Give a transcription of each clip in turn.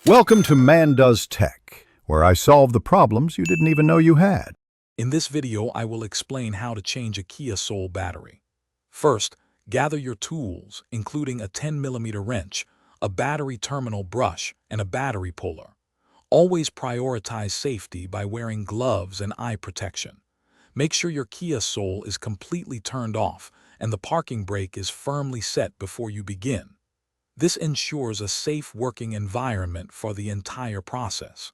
Welcome to Man Does Tech, where I solve the problems you didn't even know you had. In this video, I will explain how to change a Kia Soul battery. First, gather your tools, including a 10mm wrench, a battery terminal brush, and a battery puller. Always prioritize safety by wearing gloves and eye protection. Make sure your Kia Soul is completely turned off and the parking brake is firmly set before you begin. This ensures a safe working environment for the entire process.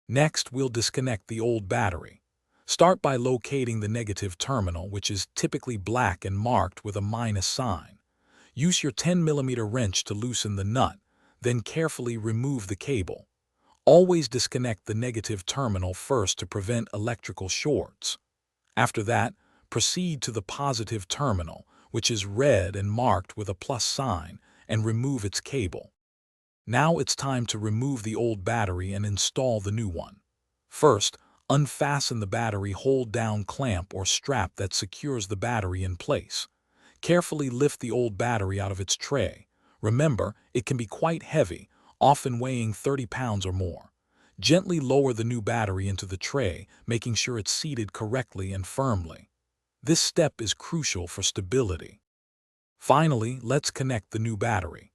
Next, we'll disconnect the old battery. Start by locating the negative terminal, which is typically black and marked with a minus sign. Use your 10mm wrench to loosen the nut, then carefully remove the cable. Always disconnect the negative terminal first to prevent electrical shorts. After that, proceed to the positive terminal, which is red and marked with a plus sign, and remove its cable. Now it's time to remove the old battery and install the new one. First, unfasten the battery hold-down clamp or strap that secures the battery in place. Carefully lift the old battery out of its tray. Remember, it can be quite heavy, often weighing 30 pounds or more. Gently lower the new battery into the tray, making sure it's seated correctly and firmly. This step is crucial for stability. Finally, let's connect the new battery.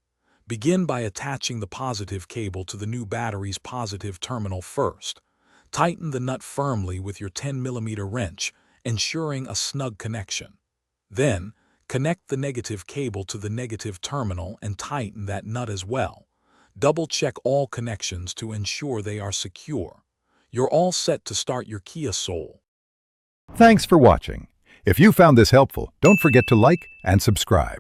Begin by attaching the positive cable to the new battery's positive terminal first. Tighten the nut firmly with your 10mm wrench, ensuring a snug connection. Then, connect the negative cable to the negative terminal and tighten that nut as well. Double-check all connections to ensure they are secure. You're all set to start your Kia Soul. Thanks for watching. If you found this helpful, don't forget to like and subscribe.